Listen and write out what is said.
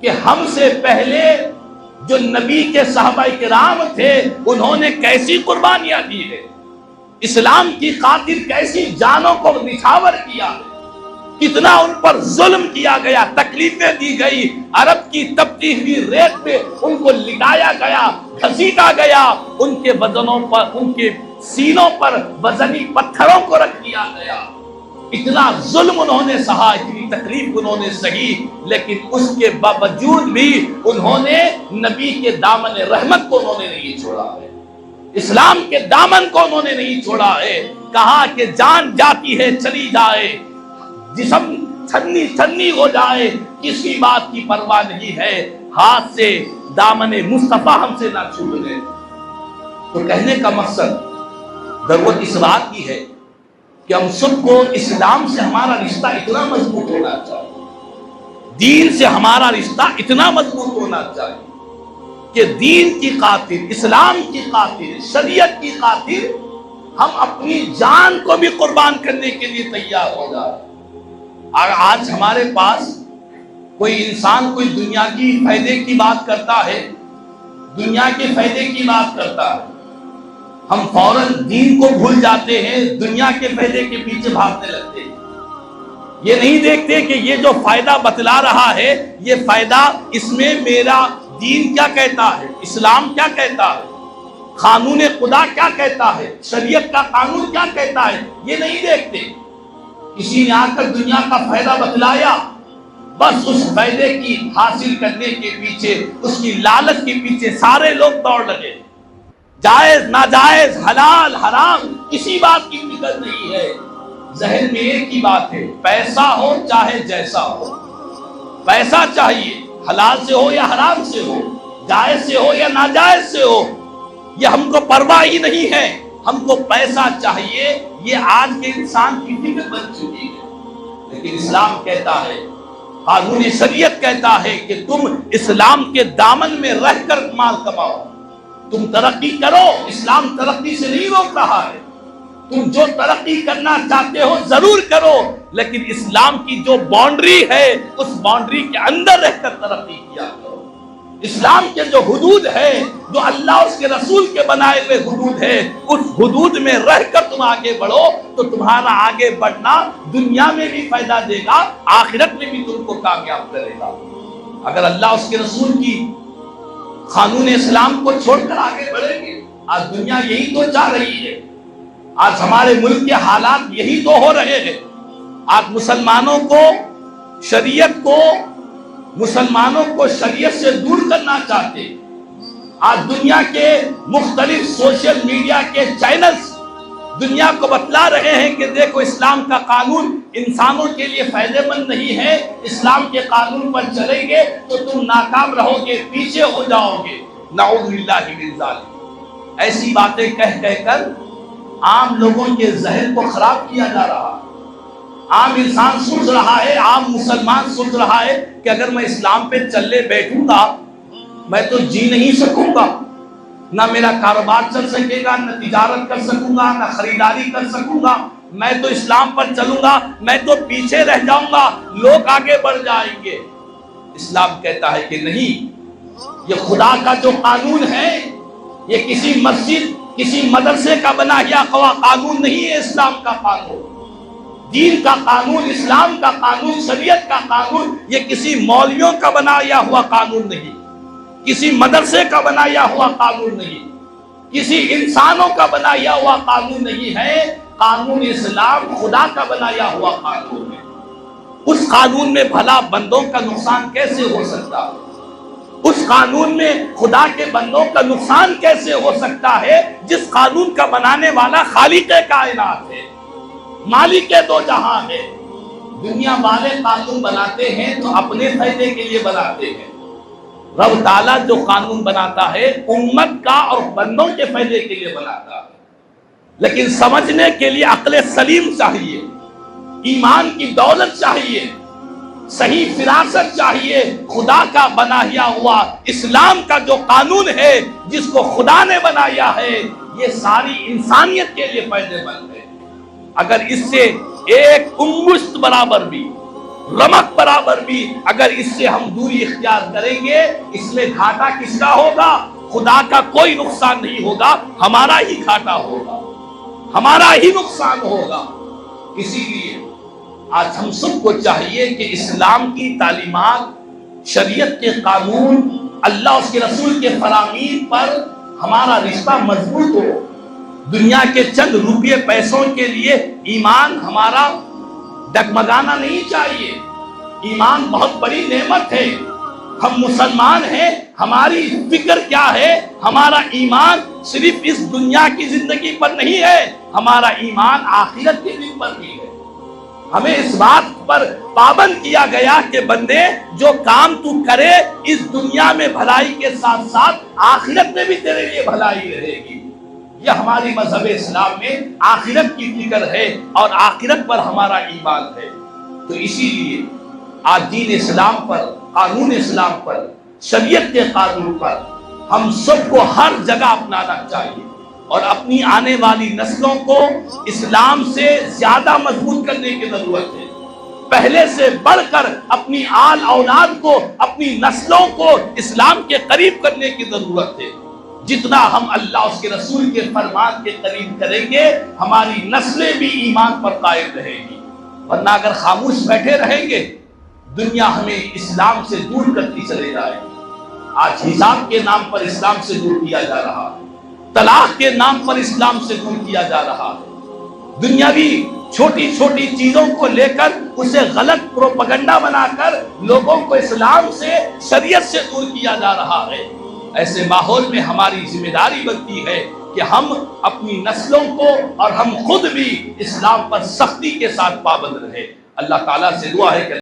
کہ ہم سے پہلے جو نبی کے صحابہ کرام تھے انہوں نے کیسی قربانیاں دی ہے، اسلام کی خاطر کیسی جانوں کو نچھاور کیا ہے، کتنا ان پر ظلم کیا گیا، تکلیفیں دی گئی، عرب کی تپتی ہوئی ریت پہ ان کو لٹایا گیا، گھسیٹا گیا، ان کے بدنوں پر، ان کے سینوں پر وزنی پتھروں کو رکھ دیا گیا، اتنا ظلم انہوں نے سہا، اتنی تکلیف انہوں نے سہی، لیکن اس کے باوجود بھی انہوں نے نبی کے دامن رحمت کو انہوں نے نہیں چھوڑا ہے، اسلام کے دامن کو انہوں نے نہیں چھوڑا ہے، کہا کہ جان جاتی ہے چلی جائے، جسم چھنی چھنی ہو جائے، کسی بات کی پرواہ نہیں ہے، ہاتھ سے دامن مصطفیٰ ہم سے نہ چھوٹ لے۔ تو کہنے کا مقصد ضرورت اس بات کی ہے کہ ہم سب کو اسلام سے ہمارا رشتہ اتنا مضبوط ہونا چاہیے، دین سے ہمارا رشتہ اتنا مضبوط ہونا چاہیے کہ دین کی خاطر، اسلام کی خاطر، شریعت کی خاطر ہم اپنی جان کو بھی قربان کرنے کے لیے تیار ہو جائیں۔ اور آج ہمارے پاس کوئی انسان کوئی دنیا کی فائدے کی بات کرتا ہے، دنیا کے فائدے کی بات کرتا ہے، ہم فوراً دین کو بھول جاتے ہیں، دنیا کے فائدے کے پیچھے بھاگنے لگتے ہیں، یہ نہیں دیکھتے کہ یہ جو فائدہ بتلا رہا ہے، یہ فائدہ اس میں میرا دین کیا کہتا ہے، اسلام کیا کہتا ہے، قانون خدا کیا کہتا ہے، شریعت کا قانون کیا کہتا ہے، یہ نہیں دیکھتے۔ کسی نے آ کر دنیا کا فائدہ بتلایا، بس اس فائدے کی حاصل کرنے کے پیچھے، اس کی لالچ کے پیچھے سارے لوگ دوڑ لگے، جائز ناجائز، حلال حرام، کسی بات کی فکر نہیں ہے، ذہن میں ایک ہی بات ہے، پیسہ ہو چاہے جیسا ہو، پیسہ چاہیے، حلال سے ہو یا حرام سے ہو، جائز سے ہو یا ناجائز سے ہو، یہ ہم کو پرواہ ہی نہیں ہے، ہم کو پیسہ چاہیے، یہ آج کے انسان کی فکر بن چکی ہے۔ لیکن اسلام کہتا ہے، قانون شریعت کہتا ہے کہ تم اسلام کے دامن میں رہ کر مال کماؤ، تم ترقی کرو، اسلام ترقی سے نہیں روک رہا ہے، تم جو ترقی کرنا چاہتے ہو ضرور کرو، لیکن اسلام کی جو باؤنڈری ہے اس باؤنڈری کے اندر رہ کر ترقی کیا کرو، اسلام کے جو حدود ہے، جو اللہ اس کے رسول کے بنائے ہوئے حدود ہے، اس حدود میں رہ کر تم آگے بڑھو تو تمہارا آگے بڑھنا دنیا میں بھی فائدہ دے گا، آخرت میں بھی تم کو کامیاب کرے گا۔ اگر اللہ اس کے رسول کی قانون اسلام کو چھوڑ کر آگے بڑھیں گے، آج دنیا یہی تو چاہ رہی ہے، آج ہمارے ملک کے حالات یہی تو ہو رہے ہیں، آج مسلمانوں کو شریعت سے دور کرنا چاہتے، آج دنیا کے مختلف سوشل میڈیا کے چینلز دنیا کو بتلا رہے ہیں کہ دیکھو اسلام کا قانون انسانوں کے لیے فائدہ مند نہیں ہے، اسلام کے قانون پر چلیں گے تو تم ناکام رہو گے، پیچھے ہو جاؤ گے، نعوذ باللہ من ذالک۔ ایسی باتیں کہہ کر عام لوگوں کے ذہن کو خراب کیا جا رہا ہے، عام انسان سوچ رہا ہے، عام مسلمان سوچ رہا ہے کہ اگر میں اسلام پہ چلے بیٹھوں گا میں تو جی نہیں سکوں گا، نہ میرا کاروبار چل سکے گا، نہ تجارت کر سکوں گا، نہ خریداری کر سکوں گا، میں تو اسلام پر چلوں گا میں تو پیچھے رہ جاؤں گا، لوگ آگے بڑھ جائیں گے۔ اسلام کہتا ہے کہ نہیں، یہ خدا کا جو قانون ہے، یہ کسی مسجد کسی مدرسے کا بنایا ہوا قانون نہیں ہے، اسلام کا قانون، دین کا قانون، اسلام کا قانون، شریعت کا قانون، یہ کسی مولویوں کا بنایا ہوا قانون نہیں، کسی مدرسے کا بنایا ہوا قانون نہیں، کسی انسانوں کا بنایا ہوا قانون نہیں ہے، قانون اسلام خدا کا بنایا ہوا قانون ہے۔ اس قانون میں بھلا بندوں کا نقصان کیسے ہو سکتا ہے؟ اس قانون میں خدا کے بندوں کا نقصان کیسے ہو سکتا ہے جس قانون کا بنانے والا خالق کائنات ہے، مالک دو جہاں ہے؟ دنیا والے قانون بناتے ہیں تو اپنے فائدے کے لیے بناتے ہیں، رب تعالیٰ جو قانون بناتا ہے امت کا اور بندوں کے فائدے کے لیے بناتا ہے، لیکن سمجھنے کے لیے عقل سلیم چاہیے، ایمان کی دولت چاہیے، صحیح فراست چاہیے۔ خدا کا بنایا ہوا اسلام کا جو قانون ہے جس کو خدا نے بنایا ہے، یہ ساری انسانیت کے لیے فائدے مند ہے۔ اگر اس سے ایک انگشت برابر بھی رمق برابر بھی اگر اس سے ہم دوری اختیار کریں گے، اس میں گھاٹا کس کا ہوگا؟ خدا کا کوئی نقصان نہیں ہوگا، ہمارا ہی گھاٹا ہوگا، ہمارا ہی نقصان ہوگا۔ اسی لیے آج ہم سب کو چاہیے کہ اسلام کی تعلیمات، شریعت کے قانون، اللہ اس کے رسول کے فرامین پر ہمارا رشتہ مضبوط ہو۔ دنیا کے چند روپے پیسوں کے لیے ایمان ہمارا ڈگمگانا نہیں چاہیے۔ ایمان بہت بڑی نعمت ہے۔ ہم مسلمان ہیں، ہماری فکر کیا ہے؟ ہمارا ایمان صرف اس دنیا کی زندگی پر نہیں ہے، ہمارا ایمان آخرت کے دن پر بھی ہے۔ ہمیں اس بات پر پابند کیا گیا کہ بندے جو کام تو کرے اس دنیا میں بھلائی کے ساتھ ساتھ آخرت میں بھی تیرے لیے بھلائی رہے گی۔ یہ ہماری مذہب اسلام میں آخرت کی فکر ہے اور آخرت پر ہمارا ایمان ہے۔ تو اسی لیے آج دین اسلام پر، قانون اسلام پر، شریعت کے قانون پر ہم سب کو ہر جگہ اپنانا چاہیے اور اپنی آنے والی نسلوں کو اسلام سے زیادہ مضبوط کرنے کی ضرورت ہے۔ پہلے سے بڑھ کر اپنی آل اولاد کو، اپنی نسلوں کو اسلام کے قریب کرنے کی ضرورت ہے۔ جتنا ہم اللہ اس کے رسول کے فرمان کے قریب کریں گے، ہماری نسلیں بھی ایمان پر قائم رہیں گی۔ ورنہ اگر خاموش بیٹھے رہیں گے، دنیا ہمیں اسلام سے دور کرتی چلے جائے گی۔ آج حجاب کے نام پر اسلام سے دور کیا جا رہا ہے، طلاق کے نام پر اسلام سے دور کیا جا رہا ہے، دنیاوی چھوٹی چھوٹی چیزوں کو لے کر اسے غلط پروپیگنڈا بنا کر لوگوں کو اسلام سے، شریعت سے دور کیا جا رہا ہے۔ ایسے ماحول میں ہماری ذمہ داری بنتی ہے کہ ہم اپنی نسلوں کو اور ہم خود بھی اسلام پر سختی کے ساتھ پابند رہیں۔ اللہ تعالیٰ سے دعا ہے کہ